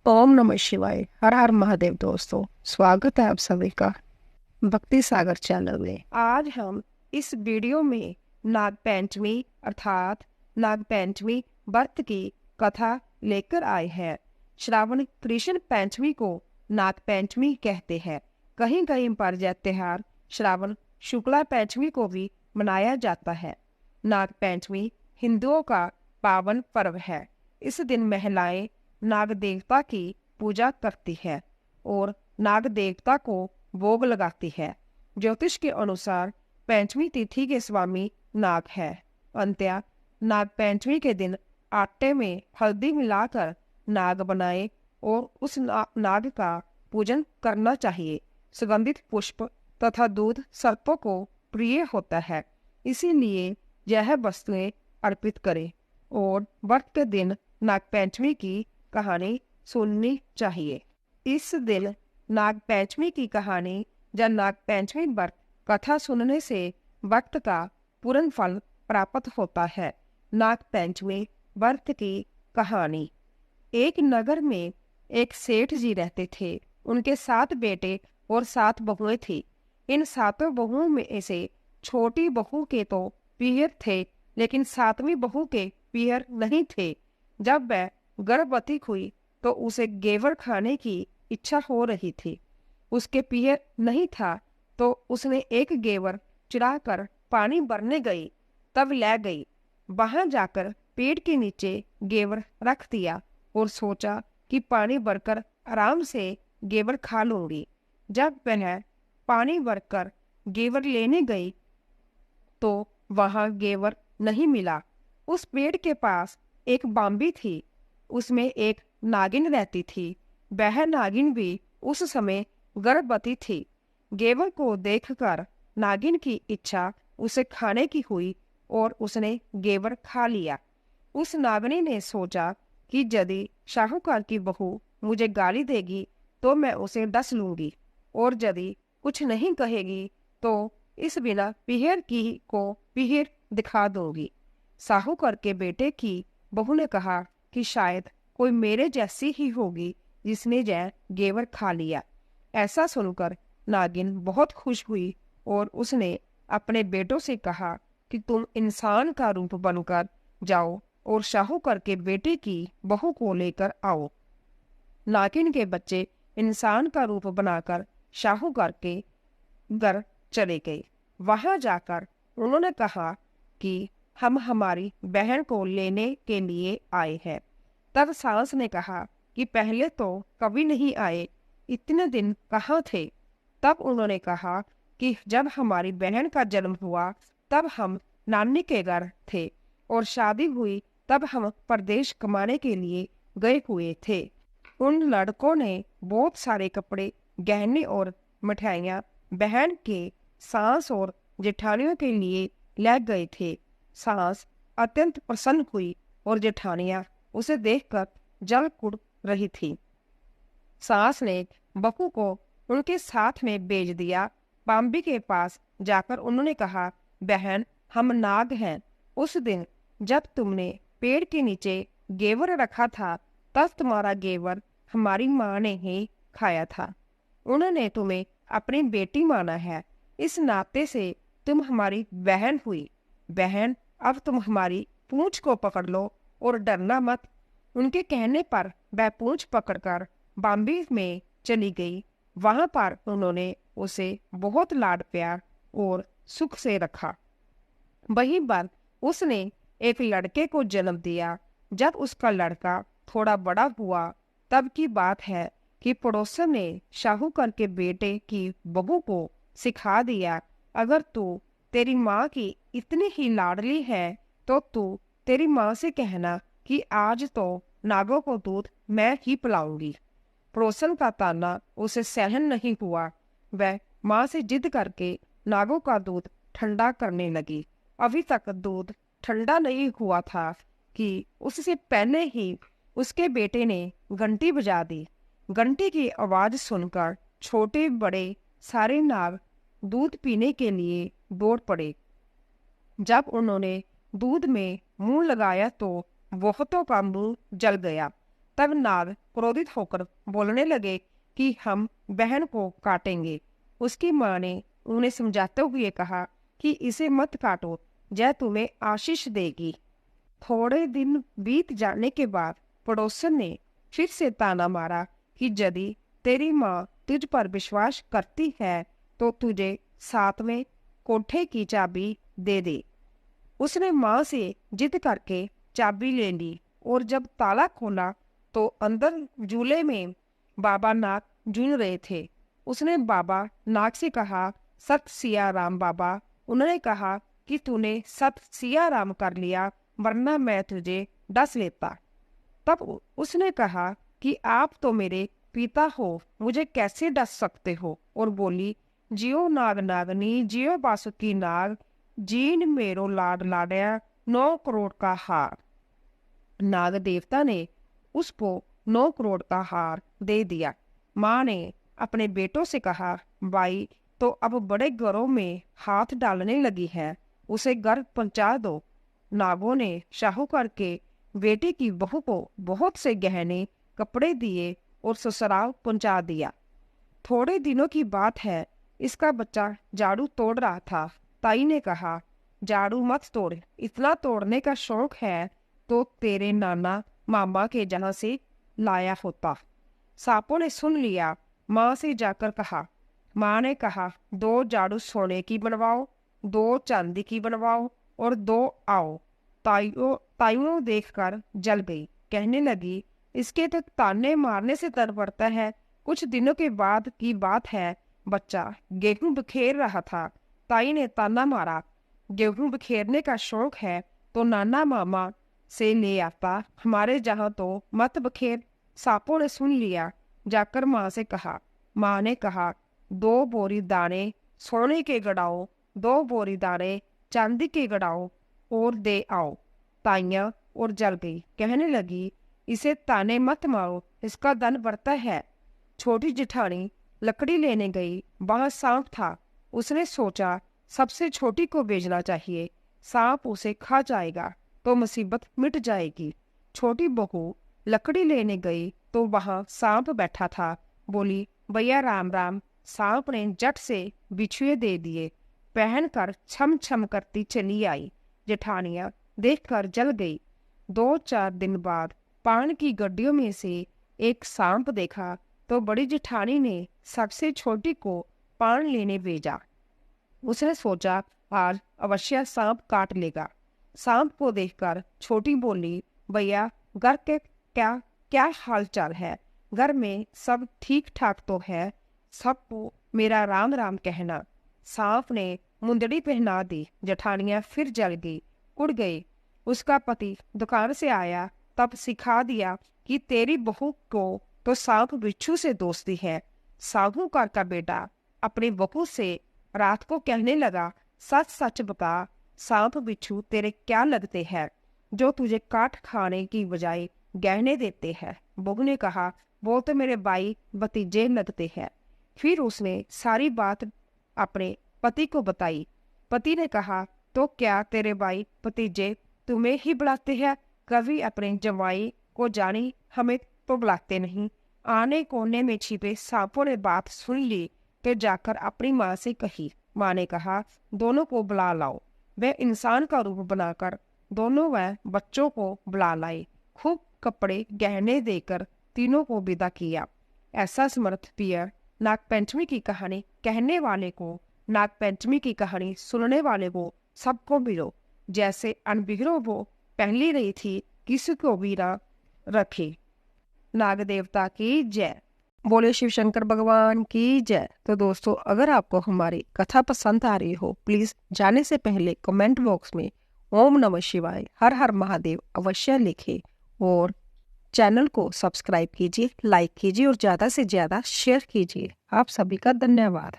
ओम नमः शिवाय। हर हर महादेव। दोस्तों, स्वागत है आप सभी का भक्ति सागर चैनल में। आज हम इस वीडियो में नाग पंचमी अर्थात नाग पंचमी व्रत की कथा लेकर आए हैं। श्रावण कृष्ण पंचमी को नाग पंचमी कहते हैं। कहीं कहीं पर यह त्योहार श्रावण शुक्ला पंचमी को भी मनाया जाता है। नाग पंचमी हिंदुओं का पावन पर्व है। इस दिन महिलाएं नाग देवता की पूजा करती है और नाग देवता को भोग लगाती है। ज्योतिष के अनुसार पंचमी तिथि के स्वामी नाग है। अंत्या नाग पंचमी के दिन आटे में हल्दी मिलाकर नाग बनाए और उस नाग का पूजन करना चाहिए। सुगंधित पुष्प तथा दूध सर्पों को प्रिय होता है, इसीलिए यह वस्तुएं अर्पित करें और व्रत के दिन नाग पंचमी की कहानी सुननी चाहिए। इस दिन नाग पंचमी की कहानी या नाग पंचमी व्रत कथा सुनने से भक्त का पूर्ण फल प्राप्त होता है। नाग पंचमी व्रत की कहानी। एक नगर में एक सेठ जी रहते थे। उनके 7 बेटे और 7 बहुएं थी। इन 7 बहुओं में से छोटी बहू के तो पीहर थे, लेकिन 7वीं बहू के पीहर नहीं थे। जब वह गर्भवती हुई तो उसे गेवर खाने की इच्छा हो रही थी। उसके पीहर नहीं था तो उसने एक गेवर चुरा कर पानी भरने गई, तब ले गई। वहां जाकर पेड़ के नीचे गेवर रख दिया और सोचा कि पानी भरकर आराम से गेवर खा लूंगी। जब वह पानी भरकर गेवर लेने गई तो वहां गेवर नहीं मिला। उस पेड़ के पास एक बांबी थी, उसमें एक नागिन रहती थी। वह नागिन भी उस समय गर्भवती थी। गेवर को देखकर नागिन की इच्छा उसे खाने की हुई और उसने गेवर खा लिया। उस नागिनी ने सोचा कि यदि साहूकार की बहू मुझे गाली देगी तो मैं उसे डस लूंगी, और यदि कुछ नहीं कहेगी तो इस बिना पीहर की को पीहर दिखा दूंगी। साहूकार के बेटे की बहू ने कहा कि शायद कोई मेरे जैसी ही होगी जिसने यह गेवर खा लिया। ऐसा सुनकर नागिन बहुत खुश हुई और उसने अपने बेटों से कहा कि तुम इंसान का रूप बनकर जाओ और साहूकार के बेटे की बहू को लेकर आओ। नागिन के बच्चे इंसान का रूप बनाकर साहूकार के घर चले गए। वहां जाकर उन्होंने कहा कि हम हमारी बहन को लेने के लिए आए हैं। तब सास ने कहा कि पहले तो कभी नहीं आए, इतने दिन कहाँ थे? तब उन्होंने कहा कि जब हमारी बहन का जन्म हुआ तब हम नानी के घर थे और शादी हुई तब हम परदेश कमाने के लिए गए हुए थे। उन लड़कों ने बहुत सारे कपड़े, गहने और मिठाइयाँ बहन के सास और जेठानियों के लिए ले गए थे। सास अत्यंत प्रसन्न हुई और जेठानियां उसे देखकर जल कुड़ रही थी। सास ने बहू को उनके साथ में भेज दिया। बाम्बी के पास जाकर उन्होंने कहा, बहन, हम नाग हैं। उस दिन जब तुमने पेड़ के नीचे गेवर रखा था तब तुम्हारा गेवर हमारी माँ ने ही खाया था। उन्होंने तुम्हें अपनी बेटी माना है, इस नाते से तुम हमारी बहन हुई। बहन, अब तुम हमारी पूंछ को पकड़ लो और डरना मत। उनके कहने पर वह पूंछ पकड़कर बाम्बी में चली गई। वहां पर उन्होंने उसे बहुत लाड प्यार और सुख से रखा। वही बार उसने एक लड़के को जन्म दिया। जब उसका लड़का थोड़ा बड़ा हुआ तब की बात है कि पड़ोसन ने साहूकार के बेटे की बहू को सिखा दिया, अगर तू तेरी माँ की इतनी ही लाडली है तो तू तेरी माँ से कहना कि आज तो नागों को दूध मैं ही पिलाऊंगी। पड़ोसन का ताना उसे सहन नहीं हुआ। वह माँ से जिद करके नागों का दूध ठंडा करने लगी। अभी तक दूध ठंडा नहीं हुआ था कि उससे पहले ही उसके बेटे ने घंटी बजा दी। घंटी की आवाज सुनकर छोटे बड़े सारे नाग दूध पीने के लिए दौड़ पड़े। जब उन्होंने दूध में मुंह लगाया तो बहुतों का मुंह जल गया। तब नाग क्रोधित होकर बोलने लगे कि हम बहन को काटेंगे। उसकी माँ ने उन्हें समझाते हुए कहा कि इसे मत काटो, यह तुम्हें आशीष देगी। थोड़े दिन बीत जाने के बाद पड़ोसन ने फिर से ताना मारा कि यदि तेरी माँ तुझ पर विश्वास करती है तो तुझे 7वें कोठे की चाबी दे दे। उसने माँ से जिद करके चाबी ले ली और जब ताला खोला तो अंदर झूले में बाबा नाग झूल रहे थे। उसने बाबा नाग से कहा, सत सिया राम बाबा। उन्होंने कहा कि तूने सत सिया राम कर लिया, वरना मैं तुझे डस लेता। तब उसने कहा कि आप तो मेरे पिता हो, मुझे कैसे डस सकते हो? और बोली, जियो नाग नागनी, जियो बासुकी नाग, जीन मेरो लाड लाडया 9 करोड़ का हार। नाग देवता ने उसको 9 करोड़ का हार दे दिया। माँ ने अपने बेटों से कहा, भाई तो अब बड़े घरों में हाथ डालने लगी है, उसे घर पहुंचा दो। नागों ने शाहूकार के बेटे की बहू को बहुत से गहने कपड़े दिए और ससुराल पहुंचा दिया। थोड़े दिनों की बात है, इसका बच्चा झाड़ू तोड़ रहा था। ताई ने कहा, झाड़ू मत तोड़, इतना तोड़ने का शौक है तो तेरे नाना मामा के जहाँ से लाया होता। सांपों ने सुन लिया। माँ से जाकर कहा। माँ ने कहा, 2 झाड़ू सोने की बनवाओ, 2 चांदी की बनवाओ और 2 आओ। ताइयों देखकर जल गई, कहने लगी, इसके तो ताने मारने से डर पड़ता है। कुछ दिनों के बाद की बात है, बच्चा गेहूं बिखेर रहा था। ताई ने ताना मारा, गेहूं बिखेरने का शौक है तो नाना मामा से ले आता, हमारे जहाँ तो मत बिखेर। सांपों ने सुन लिया। जाकर माँ से कहा। माँ ने कहा, 2 बोरी दाने सोने के गड़ाओ, 2 बोरी दाने चांदी के गड़ाओ और दे आओ। ताइयां और जल गई, कहने लगी, इसे ताने मत मारो, इसका धन बढ़ता है। छोटी जिठानी लकड़ी लेने गई, वहां सांप था। उसने सोचा सबसे छोटी को भेजना चाहिए, सांप उसे खा जाएगा तो मुसीबत मिट जाएगी। छोटी बहू लकड़ी लेने गई तो वहां सांप बैठा था। बोली, भैया राम राम। सांप ने झट से बिछुए दे दिए, पहनकर छम छम करती चली आई। जेठानियां देखकर जल गई। 2-4 दिन बाद पान की गड्डियों में से एक सांप देखा तो बड़ी जेठानी ने सबसे छोटी को पान लेने भेजा। उसने सोचा आज अवश्य सांप काट लेगा। सांप को देखकर छोटी बोली, भैया घर के क्या क्या हाल चाल है? घर में सब ठीक ठाक तो है? सबको मेरा राम राम कहना। सांप ने मुंदड़ी पहना दी। जेठानियां फिर जल गई, उड़ गई। उसका पति दुकान से आया, तब सिखा दिया कि तेरी बहू को तो सांप बिच्छू से दोस्ती है। साहूकार का बेटा अपनी बहू से रात को कहने लगा, सच सच बता, सांप बिच्छू तेरे क्या लगते हैं जो तुझे काट खाने की बजाय गहने देते हैं? बहू ने कहा, वो तो मेरे भाई भतीजे लगते हैं। फिर उसने सारी बात अपने पति को बताई। पति ने कहा, तो क्या तेरे भाई भतीजे तुम्हें ही बुलाते हैं? कभी अपने जवाई को जानी, हमें तो बुलाते नहीं। आने कोने में छिपे सांपों ने बात सुन ली तो जाकर अपनी माँ से कही। माँ ने कहा, दोनों को बुला लाओ। वे इंसान का रूप बनाकर दोनों वह बच्चों को बुला लाए। खूब कपड़े गहने देकर तीनों को विदा किया। ऐसा समर्थ पियर नागपंचमी की कहानी कहने वाले को, नागपंचमी की कहानी सुनने वाले को सबको मिलो। जैसे अनबिगड़ो वो पहली रही थी, किसी को भी ना रखे। नाग देवता की जय। बोले शिव शंकर भगवान की जय। तो दोस्तों, अगर आपको हमारी कथा पसंद आ रही हो, प्लीज जाने से पहले कमेंट बॉक्स में ओम नमः शिवाय, हर हर महादेव अवश्य लिखें और चैनल को सब्सक्राइब कीजिए, लाइक कीजिए और ज़्यादा से ज़्यादा शेयर कीजिए। आप सभी का धन्यवाद।